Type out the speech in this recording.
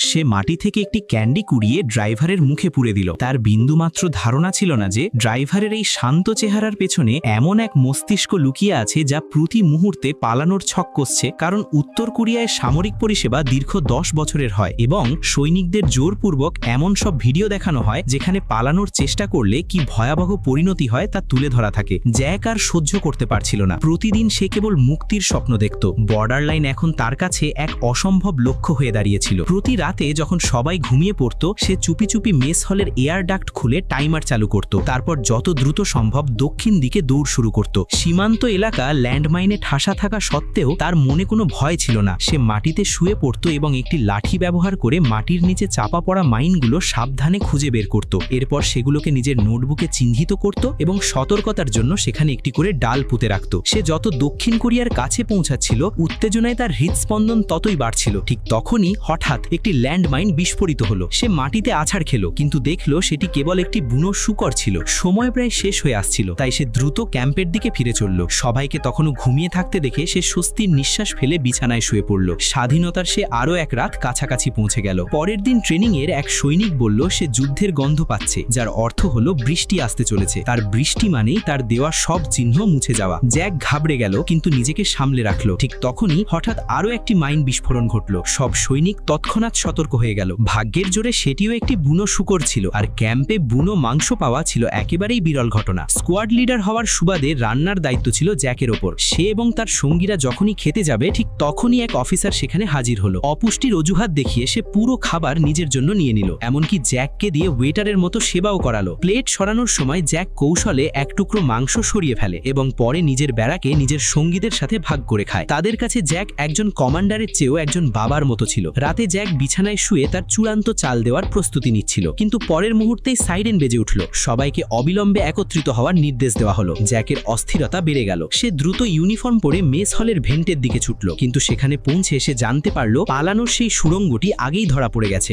সে মাটি থেকে একটি ক্যান্ডি কুড়িয়ে ড্রাইভারের মুখে পুরে দিল। তার বিন্দুমাত্র ধারণা ছিল না যে ড্রাইভারের এই শান্ত চেহারার পেছনে এমন এক মস্তিষ্ক লুকিয়ে আছে যা প্রতি মুহূর্তে পালানোর ছক কষছে। কারণ উত্তর কোরিয়ায় সামরিক পরিষেবা দীর্ঘ 10 বছরের হয় এবং সৈনিকদের জোরপূর্বক এমন সব ভিডিও দেখানো হয় যেখানে পালানোর চেষ্টা করলে কি ভয়াবহ পরিণতি হয় তা তুলে ধরা থাকে। জ্যাক আর সহ্য করতে পারছিল না। প্রতিদিন সে কেবল মুক্তির স্বপ্ন দেখত। বর্ডার লাইন এখন তার কাছে এক অসম্ভব লক্ষ্য হয়ে দাঁড়িয়েছিল। প্রতি রাতে যখন সবাই ঘুমিয়ে পড়ত, সে চুপি চুপি মেস হলের এয়ার ডাক্ট খুলে টাইমার চালু করত। তারপর যত দ্রুত সম্ভব দক্ষিণ দিকে দৌড় শুরু করত। সীমান্ত এলাকা ল্যান্ডমাইনে ঠাসা থাকা সত্ত্বেও তার মনে কোনো ভয় ছিল না। সে মাটিতে শুয়ে পড়ত এবং একটি লাঠি ব্যবহার করে মাটির নিচে চাপা পড়া মাইনগুলো সাবধানে খুঁজে বের করত। এরপর সেগুলোকে নিজের নোটবুকে চিহ্নিত করত এবং সতর্কতার জন্য সেখানে একটি করে ডাল পুঁতে রাখত। সে যত দক্ষিণ কোরিয়ার কাছে পৌঁছাচ্ছিল, উত্তেজনায় তার হৃদস্পন্দন ততই বাড়ছিল। ঠিক তখনই হঠাৎ একটি ল্যান্ডমাইন বিস্ফোরিত হলো। সে মাটিতে আছাড় খেলো, কিন্তু দেখলো সেটি কেবল একটি বুনো শূকর ছিল। সময় প্রায় শেষ হয়ে আসছিল, তাই সে দ্রুত ক্যাম্পের দিকে ফিরে চলল। সবাইকে তখনও ঘুমিয়ে থাকতে দেখে সে স্বস্তির নিঃশ্বাস ফেলে বিছানায় শুয়ে পড়ল। স্বাধীনতার সে আরও এক রাত কাছাকাছি পৌঁছে গেল। পরের দিন ট্রেনিংয়ের এক সৈনিক বলল সে যুদ্ধের গন্ধ পাচ্ছে, যার অর্থ হলো বৃষ্টি আসতে চলেছে। তার বৃষ্টি মানেই তার দেওয়া সব চিহ্ন মুছে যাওয়া। জ্যাক ঘাবড়ে গেল, কিন্তু নিজেকে সামলে রাখলো। ঠিক তখনই হঠাৎ আরও একটি মাইন বিস্ফোরণ ঘটল। সব সৈনিক তৎক্ষণাৎ সতর্ক হয়ে গেল। ভাগ্যের জোরে সেটিও একটি বুনো শূকর ছিল, আর ক্যাম্পে বুনো মাংস পাওয়া ছিল একেবারেই বিরল ঘটনা। স্কোয়াড লিডার হওয়ার সুবাদে রান্নার দায়িত্ব ছিল জ্যাকের ওপর। সে এবং তার সঙ্গীরা যখনই খেতে যাবে, ঠিক তখনই এক অফিসার সেখানে হাজির হলো। অপুষ্টির অজুহাত দেখিয়ে সে পুরো খাবার নিজের জন্য নিয়ে নিল, এমনকি জ্যাককে দিয়ে ওয়েটারের মতো সেবাও করালো। প্লেট সরানোর সময় জ্যাক কৌশলে এক টুকরো মাংস সরিয়ে ফেলে এবং পরে নিজের ব্যারাকে নিজের সঙ্গীদের সাথে ভাগ করে খায়। তাদের কাছে জ্যাক একজন কমান্ডারের চেয়েও একজন বাবার মতো ছিল। রাতে জ্যাক বিছানায় শুয়ে তার চূড়ান্ত চাল দেওয়ার প্রস্তুতি নিচ্ছিল, কিন্তু পরের মুহূর্তেই সাইরেন বেজে উঠল। সবাইকে অবিলম্বে একত্রিত হওয়ার নির্দেশ দেওয়া হলো। জ্যাকের অস্থিরতা বেড়ে গেল। সে দ্রুত ইউনিফর্ম পরে মেস হলের ভেন্টের দিকে ছুটল, কিন্তু সেখানে পৌঁছে সে জানতে পারল পালানোর সেই সুড়ঙ্গটি আগেই ধরা পড়ে গেছে।